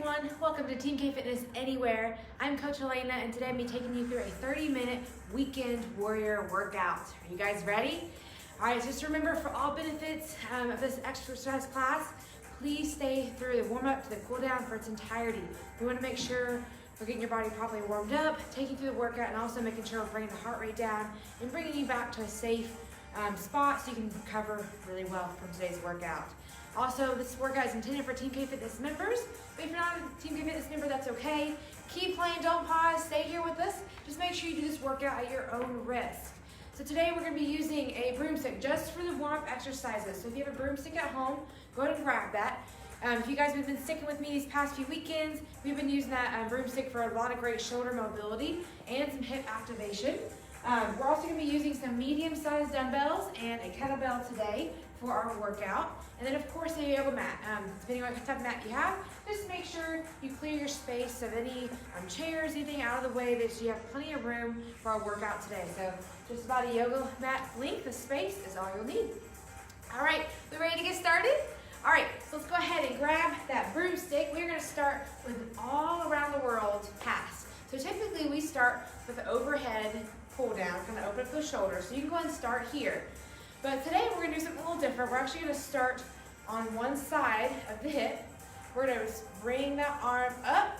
everyone, welcome to TMMK Fitness Anywhere. I'm Coach Alana and today I'm going to be taking you through a 30-minute weekend warrior workout. Are you guys ready? Alright, just remember for all benefits of this exercise class, please stay through the warm-up to the cool-down for its entirety. We want to make sure we're getting your body properly warmed up, taking you through the workout, and also making sure we're bringing the heart rate down and bringing you back to a safe spot so you can recover really well from today's workout. Also, this workout is intended for TMMK Fitness members, but if you're not a TMMK Fitness member, that's okay. Keep playing, don't pause, stay here with us. Just make sure you do this workout at your own risk. So today we're going to be using a broomstick just for the warm-up exercises. So if you have a broomstick at home, go ahead and grab that. If you guys have been sticking with me these past few weekends, we've been using that broomstick for a lot of great shoulder mobility and some hip activation. We're also going to be using some medium-sized dumbbells and a kettlebell today for our workout. And then of course a yoga mat. Depending on what type of mat you have, just make sure you clear your space of any chairs, anything out of the way, that you have plenty of room for our workout today. So just about a yoga mat length of space is all you'll need. All right, we ready to get started? All right, so let's go ahead and grab that broomstick. We're going to start with an all around the world pass. So typically we start with the overhead pull down, kind of open up the shoulders. So you can go ahead and start here. But today we're going to do something a little different. We're actually going to start on one side of the hip. We're going to bring that arm up.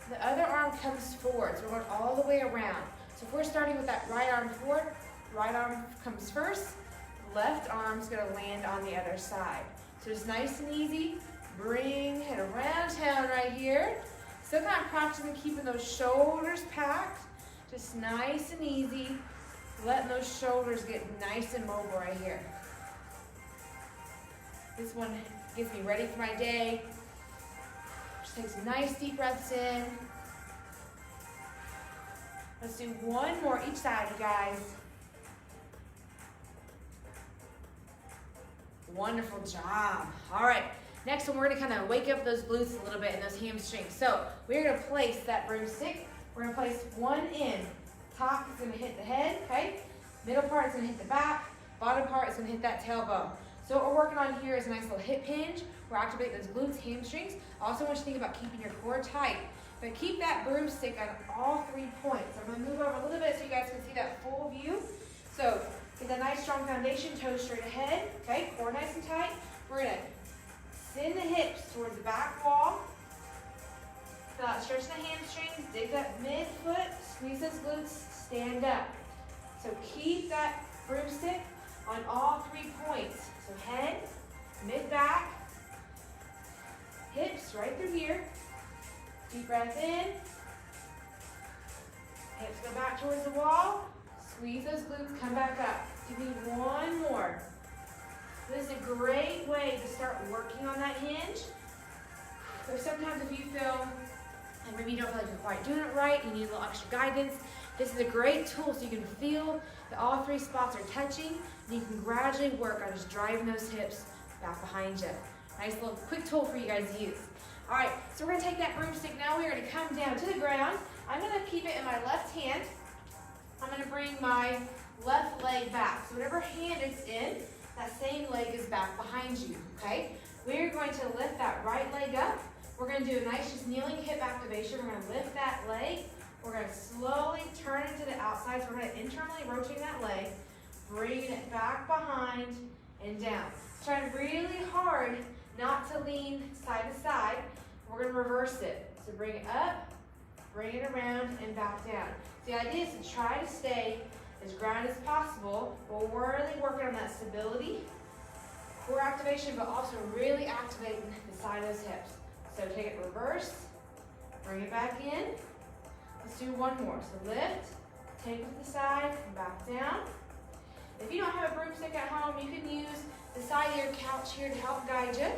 The other arm comes forward. So we're going all the way around. So if we're starting with that right arm forward, right arm comes first, left arm's going to land on the other side. So it's nice and easy. Bring it around town right here. Still kind of practicing keeping those shoulders packed. Just nice and easy. Letting those shoulders get nice and mobile right here. This one gets me ready for my day. Just take some nice deep breaths in. Let's do one more each side, you guys. Wonderful job. All right, next one we're gonna kind of wake up those glutes a little bit and those hamstrings. So we're gonna place that broomstick. We're gonna place one in. Top is going to hit the head, okay? Middle part is going to hit the back. Bottom part is going to hit that tailbone. So what we're working on here is a nice little hip hinge. We're activating those glutes, hamstrings. Also want you to think about keeping your core tight. But keep that broomstick on all 3 points. I'm going to move over a little bit so you guys can see that full view. So get that nice strong foundation, toes straight ahead, okay? Core nice and tight. We're going to send the hips towards the back wall. Feel out, stretch the hamstrings, dig that mid-foot, squeeze those glutes, stand up. So keep that broomstick on all 3 points. So head, mid-back, hips right through here. Deep breath in. Hips go back towards the wall. Squeeze those glutes, come back up. Give me one more. This is a great way to start working on that hinge. So sometimes if you feel and maybe you don't feel like you're quite doing it right, you need a little extra guidance, this is a great tool so you can feel that all 3 spots are touching, and you can gradually work on just driving those hips back behind you. Nice little quick tool for you guys to use. All right, so we're gonna take that broomstick now, we're gonna come down to the ground. I'm gonna keep it in my left hand. I'm gonna bring my left leg back. So whatever hand it's in, that same leg is back behind you, okay? We're going to lift that right leg up. We're going to do a nice just kneeling hip activation. We're going to lift that leg. We're going to slowly turn it to the outside. So we're going to internally rotate that leg, bringing it back behind and down. Try really hard not to lean side to side. We're going to reverse it. So bring it up, bring it around, and back down. The idea is to try to stay as grounded as possible, but we're really working on that stability, core activation, but also really activating the side of those hips. So take it reverse, bring it back in. Let's do one more. So lift, take it to the side, and back down. If you don't have a broomstick at home, you can use the side of your couch here to help guide you.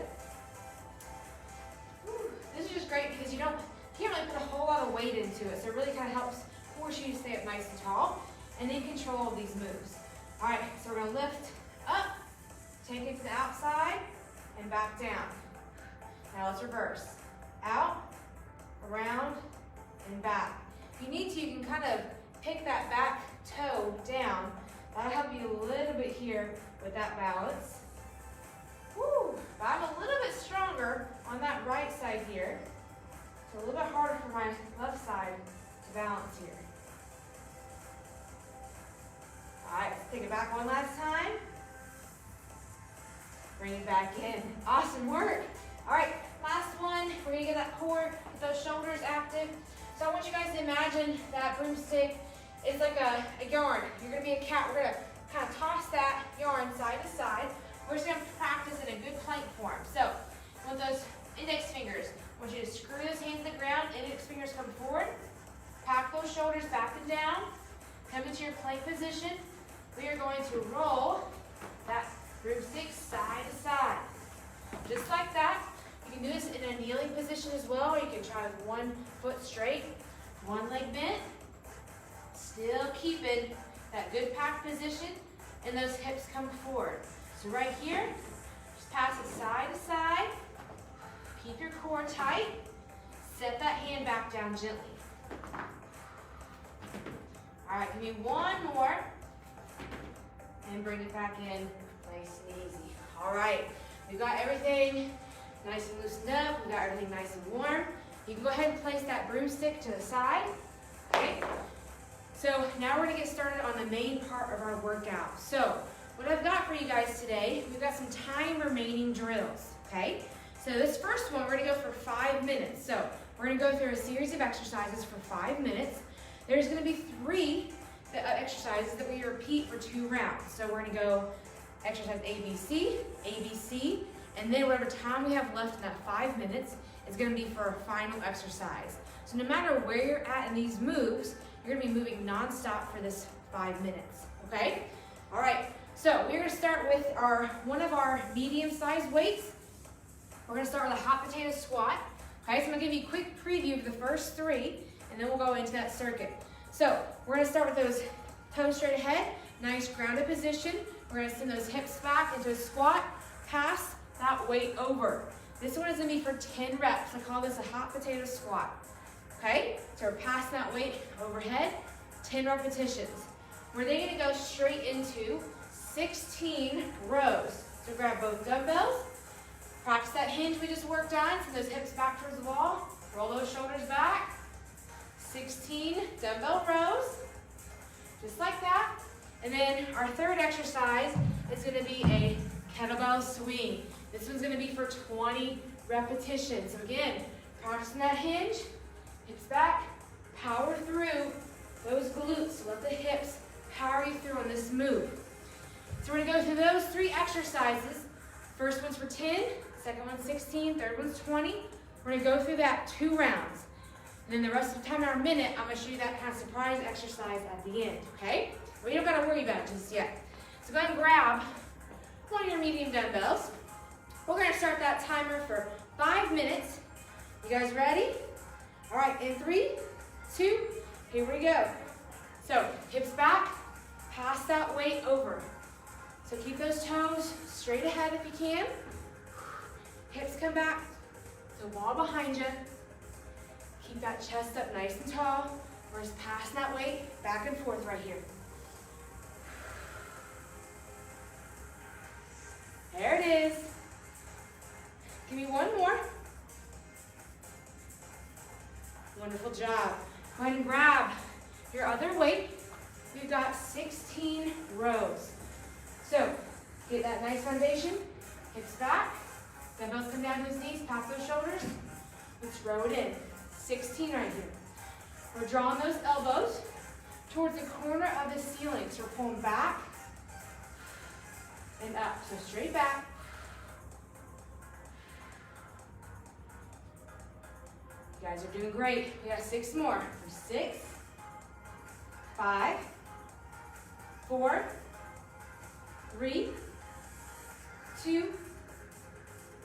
This is just great because you can't really put a whole lot of weight into it, so it really kind of helps force you to stay up nice and tall and then control these moves. All right, so we're gonna lift up, take it to the outside, and back down. Now let's reverse. Out, around, and back. If you need to, you can kind of pick that back toe down. That'll help you a little bit here with that balance. Woo! But I'm a little bit stronger on that right side here. a little bit harder for my left side to balance here. All right, let's take it back one last time. Bring it back in. Awesome work. All right, last one. We're gonna get that core, get those shoulders active. So I want you guys to imagine that broomstick is like a yarn. You're gonna be a cat. We're gonna kind of toss that yarn side to side. We're just gonna practice in a good plank form. So with those index fingers, I want you to screw those hands to the ground. Index fingers come forward. Pack those shoulders back and down. Come into your plank position. We are going to roll that broomstick side to side. Just like that. You can do this in a kneeling position as well, or you can try with one foot straight, one leg bent. Still keeping that good packed position, and those hips come forward. So right here, just pass it side to side. Keep your core tight. Set that hand back down gently. All right, give me one more. And bring it back in nice and easy. All right, we've got everything nice and loosened up. We've got everything nice and warm. You can go ahead and place that broomstick to the side. Okay. So now we're gonna get started on the main part of our workout. So what I've got for you guys today, we've got some time remaining drills, okay? So this first one, we're gonna go for 5 minutes. So we're gonna go through a series of exercises for 5 minutes. There's gonna be 3 exercises that we repeat for 2 rounds. So we're gonna go exercise ABC, ABC, and then whatever time we have left in that 5 minutes is gonna be for our final exercise. So no matter where you're at in these moves, you're gonna be moving non-stop for this 5 minutes, okay? All right, so we're gonna start with one of our medium-sized weights. We're gonna start with a hot potato squat. Okay, so I'm gonna give you a quick preview of the first 3, and then we'll go into that circuit. So we're gonna start with those toes straight ahead, nice grounded position. We're gonna send those hips back into a squat, pass that weight over. This one is gonna be for 10 reps. I call this a hot potato squat. Okay, so we're passing that weight overhead, 10 repetitions. We're then gonna go straight into 16 rows. So grab both dumbbells, practice that hinge we just worked on, send those hips back towards the wall, roll those shoulders back. 16 dumbbell rows, just like that. And then our third exercise is gonna be a kettlebell swing. This one's gonna be for 20 repetitions. So again, practicing that hinge, hips back, power through those glutes. Let the hips power you through on this move. So we're gonna go through those 3 exercises. First one's for 10, second one's 16, third one's 20. We're gonna go through that 2 rounds. And then the rest of the time in our minute, I'm gonna show you that kind of surprise exercise at the end, okay? Well, you don't gotta worry about it just yet. So go ahead and grab one of your medium dumbbells. We're gonna start that timer for 5 minutes. You guys ready? All right, in 3, 2, here we go. So hips back, pass that weight over. So keep those toes straight ahead if you can. Hips come back, the wall behind you. Keep that chest up nice and tall. We're just passing that weight back and forth right here. There it is. Give me one more. Wonderful job. Go ahead and grab your other weight. We've got 16 rows. So get that nice foundation. Hips back. Dumbbells come down to his knees. Pass those shoulders. Let's row it in. 16 right here. We're drawing those elbows towards the corner of the ceiling. So we're pulling back and up. So straight back. You guys are doing great. We got 6 more. 6, 5, 4, 3, 2,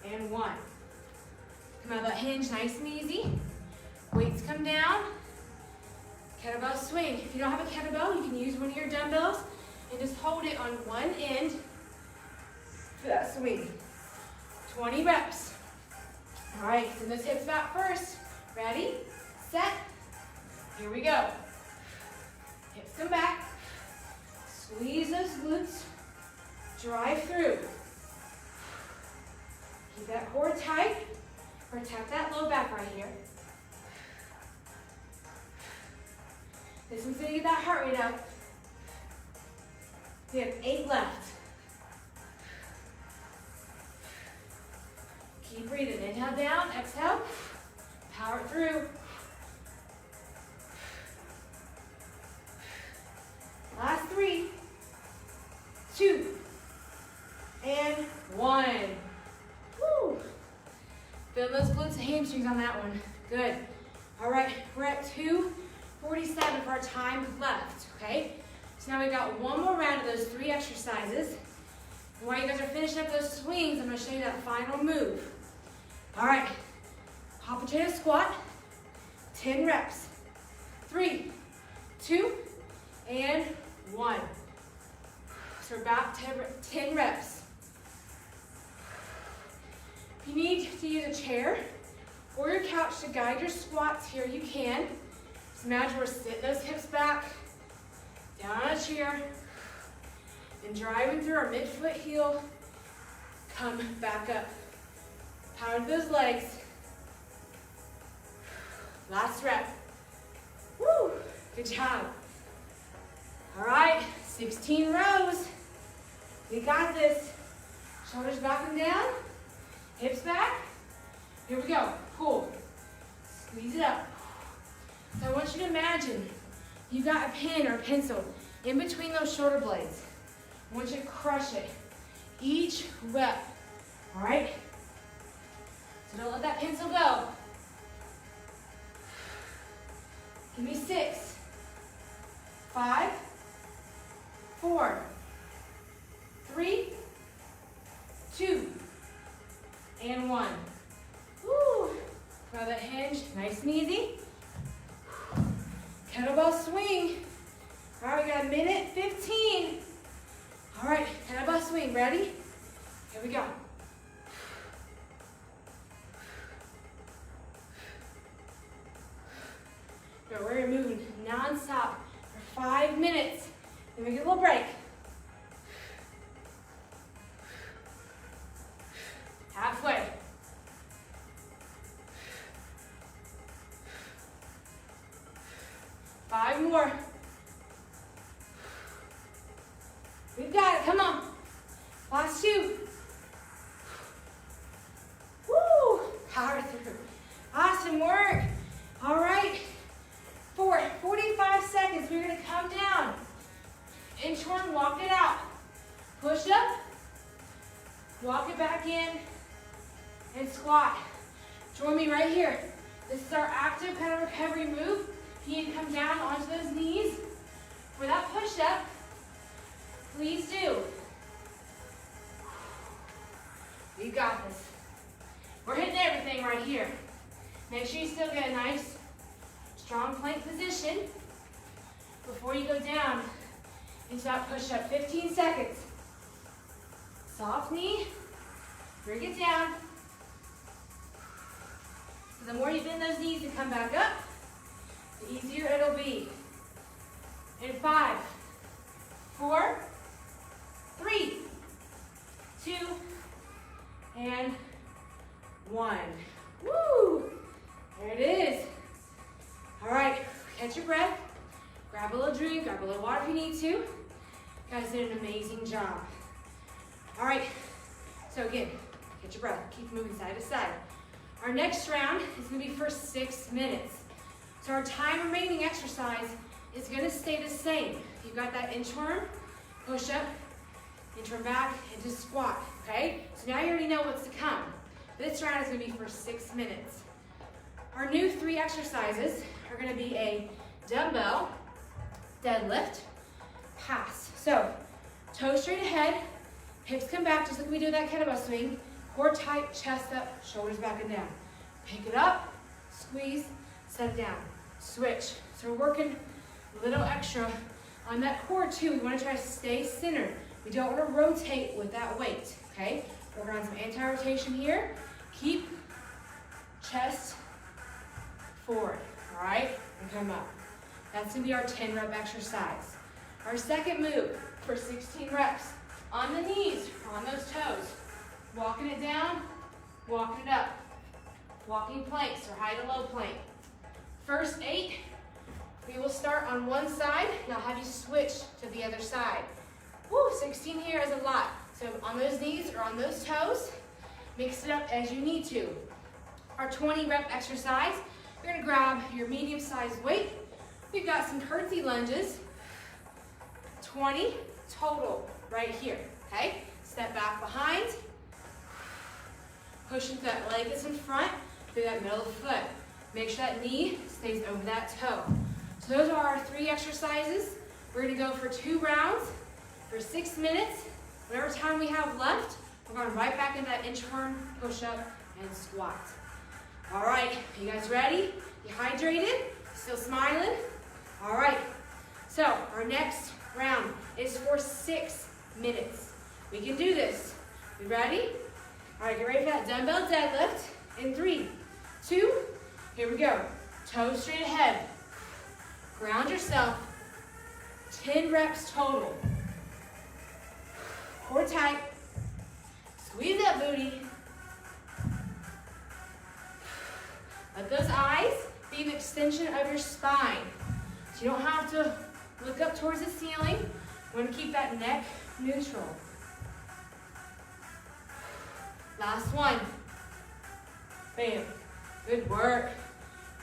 and 1. Come out of that hinge nice and easy. Weights come down. Kettlebell swing. If you don't have a kettlebell, you can use one of your dumbbells and just hold it on one end for that swing. 20 reps. All right, send those hips back first. Ready, set, here we go. Hips come back. Squeeze those glutes. Drive through. Keep that core tight. Protect that low back right here. This one's gonna get that heart rate up. We have 8 left. Keep breathing. Inhale down, exhale. Power it through. Last 3, 2, and 1. Woo! Feel those glutes and hamstrings on that one. Good. All right, we're at 2:47 for our time left, okay? So now we've got one more round of those 3 exercises. And while you guys are finishing up those swings, I'm gonna show you that final move. All right, hot potato squat, 10 reps. 3, 2, and 1. So we're about 10 reps. If you need to use a chair or your couch to guide your squats here, you can. Just imagine we're sitting those hips back, down on a chair, and driving through our mid-foot heel, come back up. Power those legs. Last rep. Woo! Good job. All right, 16 rows. We got this. Shoulders back and down, hips back. Here we go. Pull. Squeeze it up. So I want you to imagine you got a pen or a pencil in between those shoulder blades. I want you to crush it each rep. All right? So don't let that pencil go. Give me 6, 5, 4, 3, 2, and 1. Woo! Grab that hinge, nice and easy. Kettlebell swing. All right, we got 1:15. All right, kettlebell swing, ready? Here we go. So we're moving non-stop for 5 minutes. Then we get a little break. Halfway. Five more. We've got it, come on. Last 2. Woo, power through. Awesome work. All right, for 45 seconds, we're gonna come down. Inchworm, walk it out. Push up, walk it back in, and squat. Join me right here. This is our active kind of recovery move. You need to come down onto those knees. For that push-up, please do. You got this. We're hitting everything right here. Make sure you still get a nice, strong plank position before you go down into that push-up. 15 seconds. Soft knee, bring it down. So the more you bend those knees and come back up, the easier it'll be. In 5, 4, 3, 2, and 1. Woo! There it is. All right, catch your breath. Grab a little drink, grab a little water if you need to. You guys did an amazing job. All right, so again, catch your breath. Keep moving side to side. Our next round is gonna be for 6 minutes. So our time remaining exercise is gonna stay the same. You've got that inchworm, push up, inchworm back, into squat, okay? So now you already know what's to come. This round is gonna be for 6 minutes. Our new 3 exercises are gonna be a dumbbell deadlift pass. So, toes straight ahead, hips come back just like we do that kettlebell swing. Core tight, chest up, shoulders back and down. Pick it up, squeeze, set it down. Switch. So we're working a little extra on that core too. We want to try to stay centered. We don't want to rotate with that weight, okay? Work on some anti-rotation here. Keep chest forward, all right? And come up. That's going to be our 10 rep exercise. Our second move for 16 reps. On the knees, on those toes. Walking it down, walking it up. Walking planks or high to low plank. First 8, We will start on one side, and I'll have you switch to the other side. Woo, 16 here is a lot. So on those knees or on those toes, mix it up as you need to. Our 20 rep exercise, you're gonna grab your medium-sized weight. We've got some curtsy lunges, 20 total right here, okay? Step back behind, push into that leg that's in front, through that middle foot. Make sure that knee stays over that toe. So those are our 3 exercises. We're gonna go for 2 rounds for 6 minutes. Whatever time we have left, we're going right back into that inchworm, push-up, and squat. All right, you guys ready? You hydrated? Still smiling? All right, so our next round is for 6 minutes. We can do this. You ready? All right, get ready for that dumbbell deadlift in 3, 2, here we go. Toes straight ahead. Ground yourself. 10 reps total. Core tight. Squeeze that booty. Let those eyes be an extension of your spine. So you don't have to look up towards the ceiling. You want to keep that neck neutral. Last one. Bam. Good work.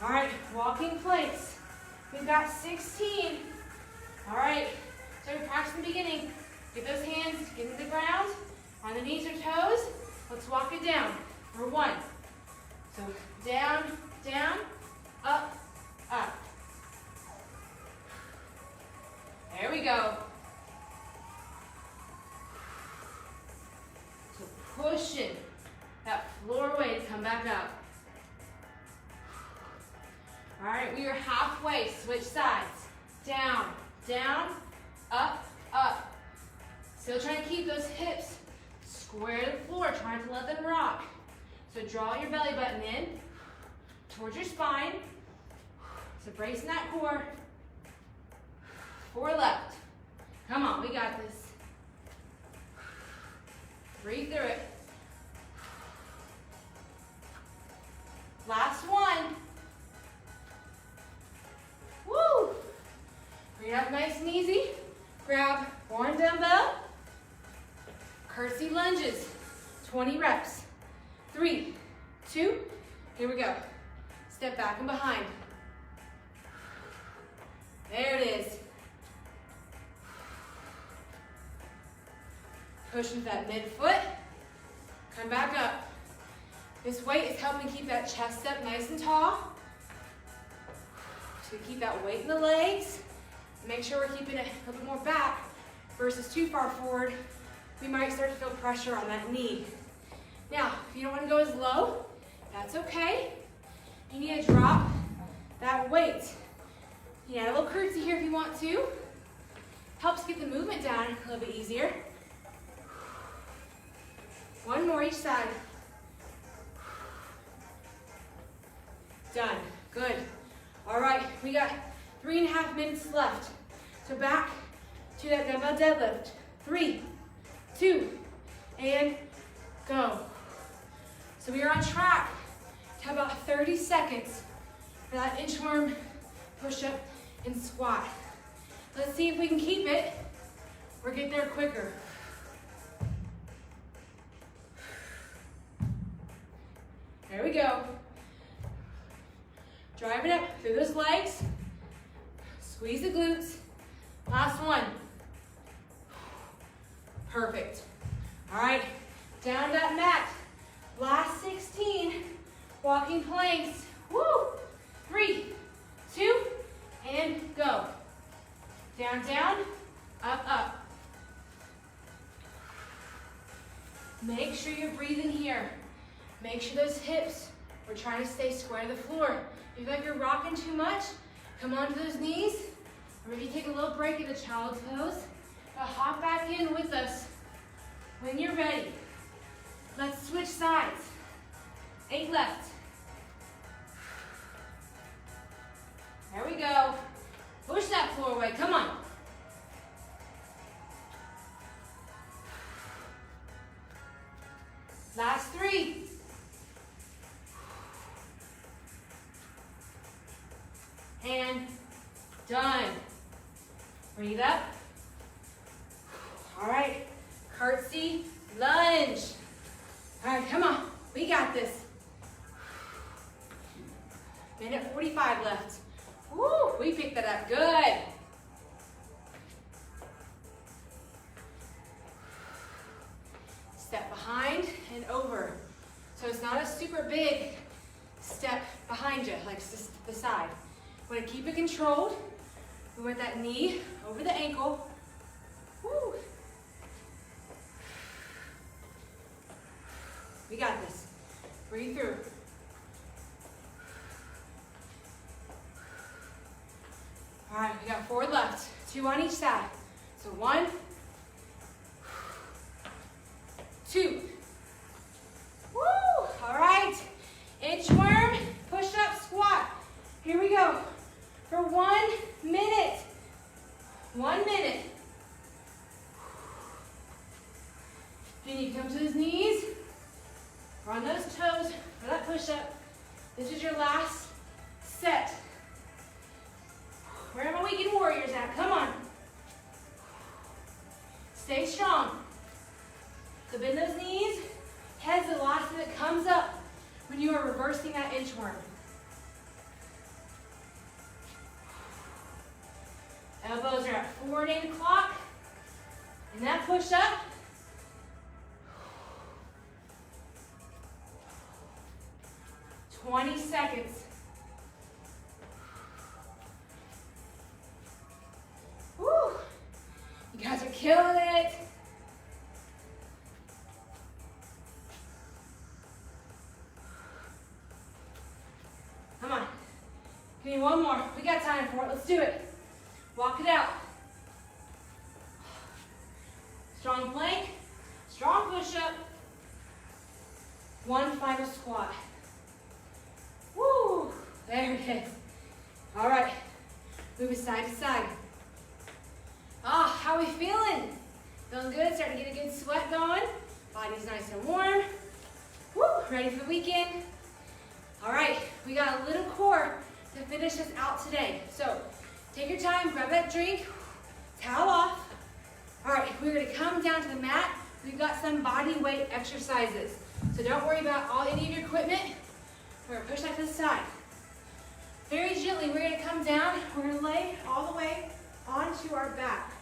All right, walking planks. We've got 16. All right, so we practice in the beginning. Get those hands, get into the ground, on the knees or toes. Let's walk it down for 1. So down, down, up, up. There we go. So pushing that floor weight to come back up. All right, we are halfway. Switch sides. Down, down, up, up. Still trying to keep those hips square to the floor, trying to let them rock. So draw your belly button in towards your spine. So bracing that core. 4 left. Come on, we got this. Breathe through it. Last one. Woo! Bring it up nice and easy. Grab 1 dumbbell. Curtsy lunges. 20 reps. 3, 2, here we go. Step back and behind. There it is. Push into that midfoot. Come back up. This weight is helping keep that chest up nice and tall. So keep that weight in the legs. Make sure we're keeping it a little bit more back versus too far forward. We might start to feel pressure on that knee. Now, if you don't want to go as low, that's okay. You need to drop that weight. You can add a little curtsy here if you want to. Helps get the movement down a little bit easier. 1 more each side. Done. Good. All right, we got 3.5 minutes left. So back to that dumbbell deadlift. 3, 2, and go. So we are on track to have about 30 seconds for that inchworm, push-up, and squat. Let's see if we can keep it or get there quicker. There we go. Drive it up through those legs. Squeeze the glutes. Last one. Perfect. All right, down that mat. Last 16. Walking planks. Woo! 3, 2, and go. Down, down, up, up. Make sure you're breathing here. Make sure those hips, we're trying to stay square to the floor. If you feel like you're rocking too much, come onto those knees, or maybe take a little break in the child's pose. Hop back in with us when you're ready. Let's switch sides. 8 left. There we go. Push that floor away, come on. Last 3. And Done. Breathe up. All right, curtsy lunge. All right, come on, we got this. Minute 45 left. Woo, we picked that up, good. Step behind and over. So it's not a super big step behind you, like just to the side. You want to keep it controlled. We want that knee over the ankle. Woo. We got this. Breathe through. All right, we got 4 left. 2 on each side. So 1, 2. Woo! All right. Inchworm, push up, squat. Here we go. For 1 minute. 1 minute. Then you come to those knees. Or on those toes for that push up. This is your last set. Where are my weekend warriors at? Come on. Stay strong. So bend those knees. Head's the last thing that comes up when you are reversing that inchworm. Elbows are at 4 and 8 o'clock. And that push up. "20 seconds. Woo! You guys are killing it. Come on. Give me one more. We got time for it. Let's do it. Walk it out. Strong plank. Strong push-up. 1 final squat. Woo! There it is. All right. Move it side to side. Ah, how are we feeling? Feeling good? Starting to get a good sweat going. Body's nice and warm. Woo! Ready for the weekend? All right. We got a little core to finish us out today. So take your time. Grab that drink. Towel off. All right. We're going to come down to the mat. We've got some body weight exercises. So don't worry about any of your equipment. We're going to push that to the side. Very gently, we're going to come down. We're going to lay all the way onto our back.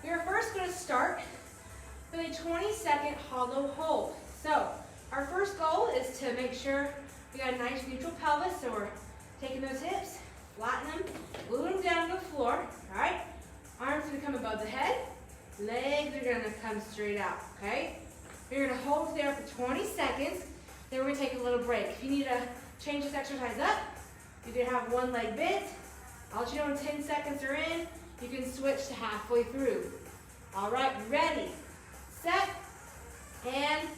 We are first going to start with a 20-second hollow hold. So our first goal is to make sure we got a nice neutral pelvis. So we're taking those hips, flatten them, glue them down to the floor. All right? Arms going to come above the head. Legs are going to come straight out. Okay? We're going to hold there for 20 seconds. Then we're going to take a little break. If you need to change this exercise up, you can have one leg bent. I'll let you know when 10 seconds are in. You can switch to halfway through. All right, ready, set, and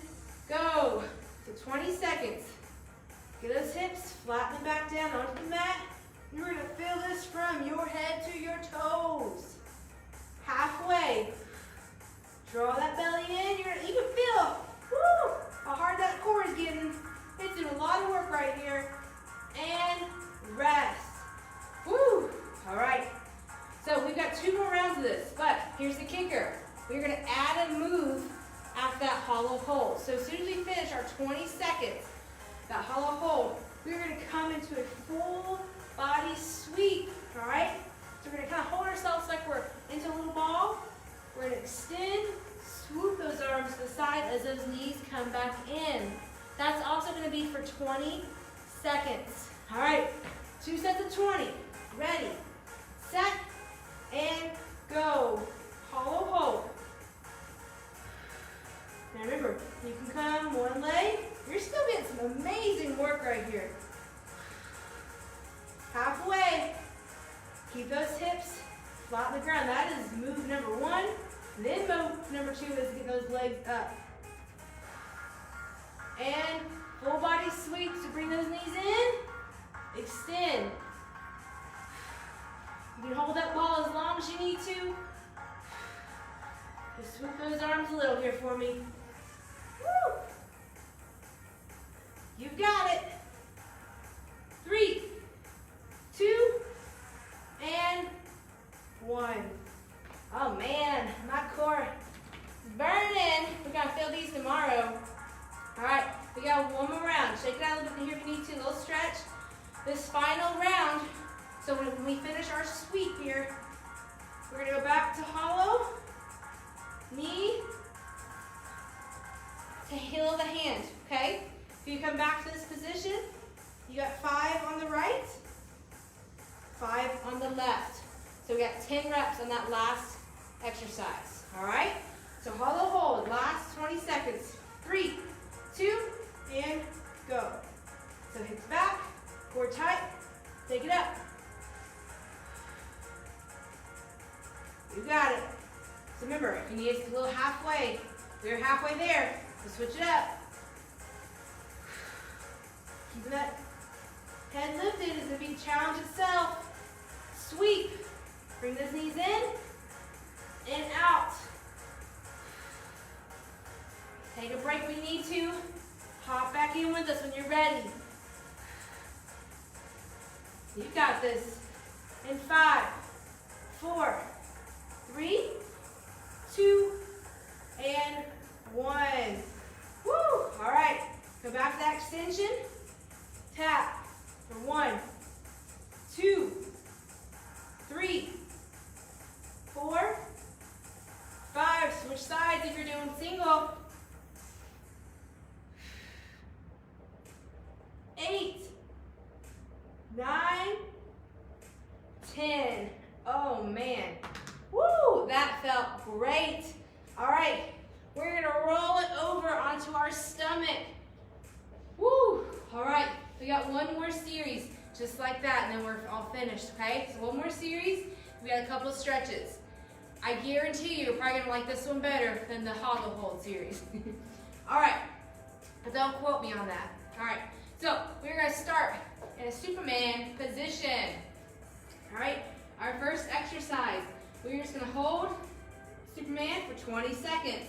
go. So 20 seconds. Get those hips, flatten them back down onto the mat. You're going to feel this from your head to your toes. Halfway. Draw that belly in. You can feel, woo, how hard that core is getting. It's doing a lot of work right here. And rest. Woo! All right. So we've got 2 more rounds of this, but here's the kicker. We're going to add a move after that hollow hold. So as soon as we finish our 20 seconds, that hollow hold, we're going to come into a full body sweep. All right? So we're going to kind of hold ourselves like we're into a little ball. We're going to extend, swoop those arms to the side as those knees come back in. That's also going to be for 20 seconds. All right, 2 sets of 20. Ready, set, and go. Hollow hold. Now remember, you can come one leg. You're still getting some amazing work right here. Halfway. Keep those hips flat on the ground. That is move number 1. Then move number 2 is get those legs up. And full body sweeps to bring those knees in. Extend. You can hold that ball as long as you need to. Just swoop those arms a little here for me. Woo! You've got it. 3, 2, this final round, so when we finish our sweep here, we're gonna go back to hollow, knee to heel of the hand, okay? If you come back to this position, you got 5 on the right, 5 on the left. So we got 10 reps on that last exercise, all right? So hollow hold, last 20 seconds. 3, 2, and go. So hips back, core tight, take it up. You got it. So remember, if you need it a little halfway, we're halfway there, so switch it up. Keeping that head lifted is a big challenge itself. Sweep. Bring those knees in and out. Take a break when you need to. Hop back in with us when you're ready. You got this. In 5, 4, 3, 2, and 1. Woo! All right. Go back to that extension. Tap for 1, 2, 3, 4, 5. Switch sides if you're doing single. 8, 9, 10. Oh man. Woo! That felt great. All right. We're going to roll it over onto our stomach. Woo! All right. We got one more series just like that, and then we're all finished, okay? So one more series. We got a couple of stretches. I guarantee you're probably going to like this one better than the hollow hold series. All right. But don't quote me on that. All right. So we're going to start in a Superman position. All right. Our first exercise. We're just going to hold Superman for 20 seconds.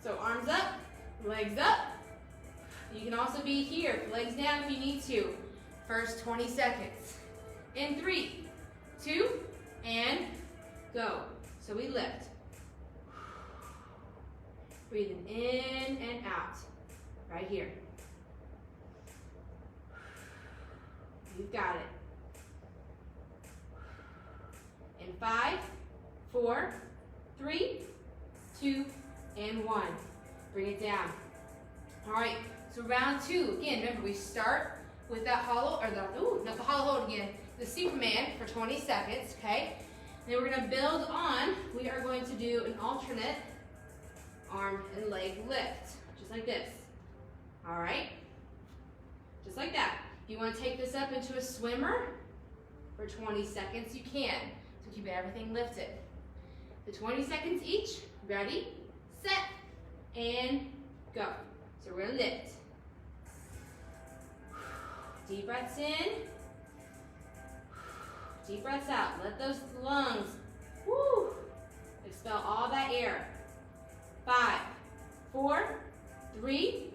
So arms up, legs up. You can also be here, legs down if you need to. First 20 seconds. In 3, 2, and go. So we lift. Breathing in and out. Right here. You've got it. In 5, 4, 3, 2, and 1. Bring it down. All right, so round 2. Again, remember we start with that hollow, or not the hollow hold again, the Superman for 20 seconds, okay? Then we're gonna build on, we are going to do an alternate arm and leg lift, just like this. All right, just like that. If you wanna take this up into a swimmer for 20 seconds, you can. So keep everything lifted. The 20 seconds each, ready, set, and go. So we're gonna lift. Deep breaths in. Deep breaths out. Let those lungs, expel all that air. 5, 4, 3,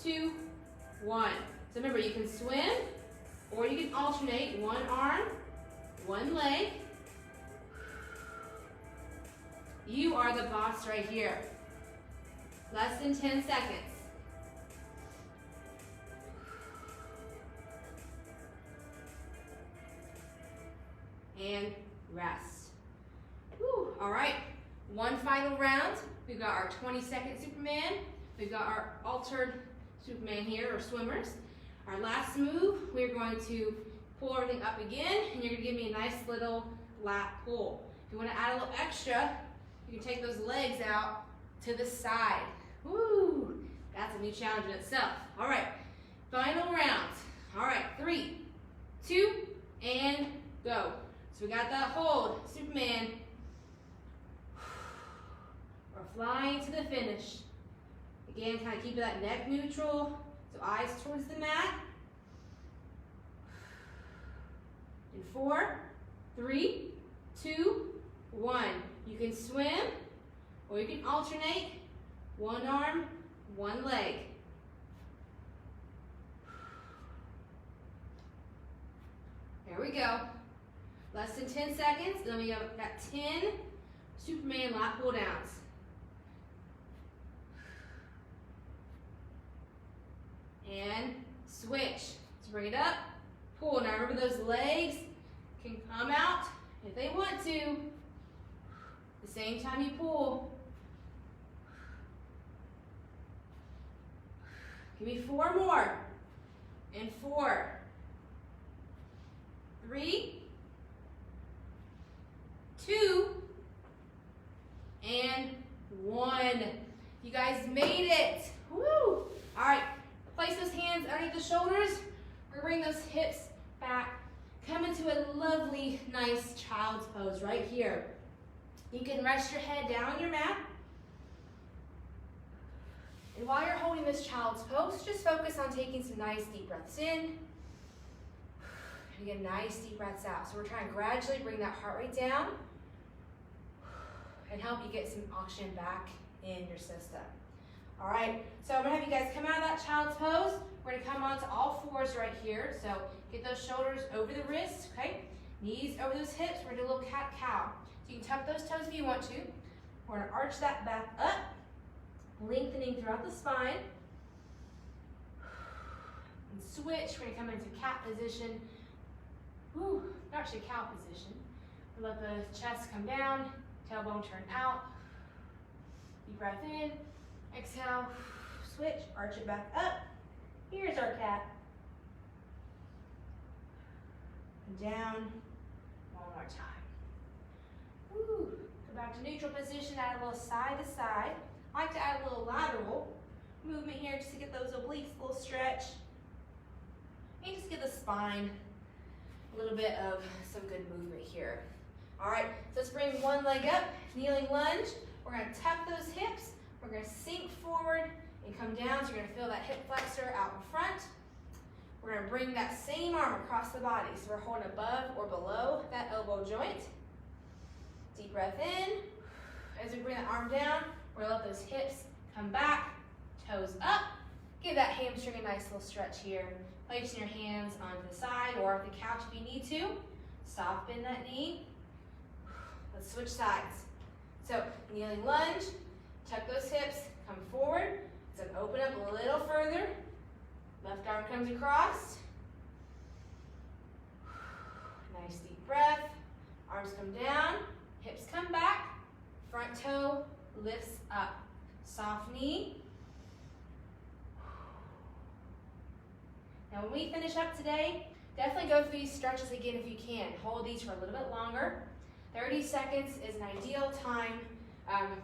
2, 1. So remember, you can swim or you can alternate one arm, one leg. You are the boss right here. Less than 10 seconds. And rest. Whew. All right, one final round. We've got our 20-second Superman. We've got our altered Superman here, or swimmers. Our last move, we're going to pull everything up again, and you're gonna give me a nice little lat pull. If you wanna add a little extra, you can take those legs out to the side. Woo! That's a new challenge in itself. All right, final round. All right, 3, 2, and go. So we got that hold, Superman. We're flying to the finish. Again, kind of keep that neck neutral, so eyes towards the mat. In 4, 3, 2, 1. You can swim, or you can alternate one arm, one leg. There we go. Less than 10 seconds, then we got 10 Superman lat pull downs. And switch. So bring it up, pull. Now remember, those legs can come out if they want to. The same time you pull. Give me 4 more. And 4, 3, 2, and 1. You guys made it. Woo! All right, place those hands underneath the shoulders. We're gonna bring those hips back. Come into a lovely, nice child's pose right here. You can rest your head down on your mat. And while you're holding this child's pose, just focus on taking some nice deep breaths in. And again, nice deep breaths out. So we're trying to gradually bring that heart rate down and help you get some oxygen back in your system. All right, so I'm gonna have you guys come out of that child's pose. We're gonna come onto all fours right here. So get those shoulders over the wrists, okay? Knees over those hips. We're gonna do a little cat-cow. So you can tuck those toes if you want to. We're gonna arch that back up, lengthening throughout the spine. And switch, we're gonna come into cat position. Woo, actually cow position. We'll let the chest come down, tailbone turn out. Deep breath in, exhale, switch, arch it back up. Here's our cat. And down, one more time. Woo, go back to neutral position, add a little side to side. I like to add a little lateral movement here just to get those obliques, a little stretch. And just give the spine a little bit of some good movement here. All right, so let's bring one leg up, kneeling lunge. We're gonna tuck those hips. We're gonna sink forward and come down. So you're gonna feel that hip flexor out in front. We're gonna bring that same arm across the body. So we're holding above or below that elbow joint. Deep breath in. As we bring that arm down, we're gonna let those hips come back, toes up. Give that hamstring a nice little stretch here. Placing your hands onto the side or off the couch if you need to. Soft bend that knee. Let's switch sides. So kneeling lunge, tuck those hips, come forward. So open up a little further. Left arm comes across. Nice deep breath. Arms come down, hips come back. Front toe lifts up. Soft knee. Now when we finish up today, definitely go through these stretches again if you can. Hold these for a little bit longer. 30 seconds is an ideal time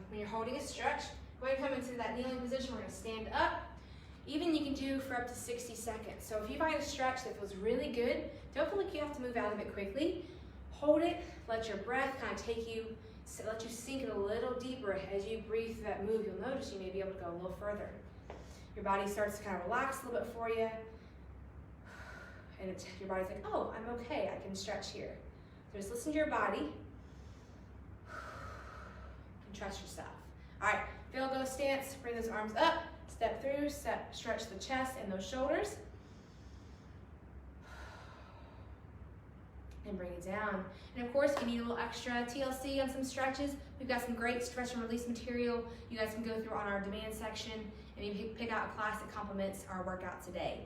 when you're holding a stretch. Go ahead and come into that kneeling position. We're going to stand up. Even you can do for up to 60 seconds. So if you find a stretch that feels really good, don't feel like you have to move out of it quickly. Hold it, let your breath kind of take you, let you sink it a little deeper. As you breathe through that move, you'll notice you may be able to go a little further. Your body starts to kind of relax a little bit for you. And your body's like, oh, I'm okay, I can stretch here. So just listen to your body. And trust yourself. All right, feel ghost stance, bring those arms up, step through, stretch the chest and those shoulders. And bring it down. And of course, if you need a little extra TLC on some stretches, we've got some great stretch and release material you guys can go through on our demand section and maybe pick out a class that complements our workout today.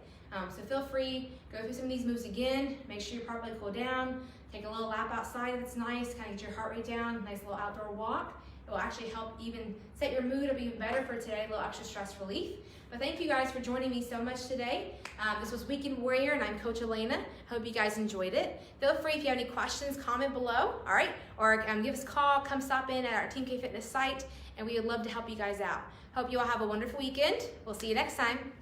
So feel free, go through some of these moves again, make sure you're properly cooled down, take a little lap outside if it's nice, kind of get your heart rate down, nice little outdoor walk. It will actually help even set your mood up even better for today, a little extra stress relief. But thank you guys for joining me so much today. This was Weekend Warrior, and I'm Coach Alana. Hope you guys enjoyed it. Feel free, if you have any questions, comment below, all right? Or give us a call, come stop in at our TMMK Fitness site, and we would love to help you guys out. Hope you all have a wonderful weekend. We'll see you next time.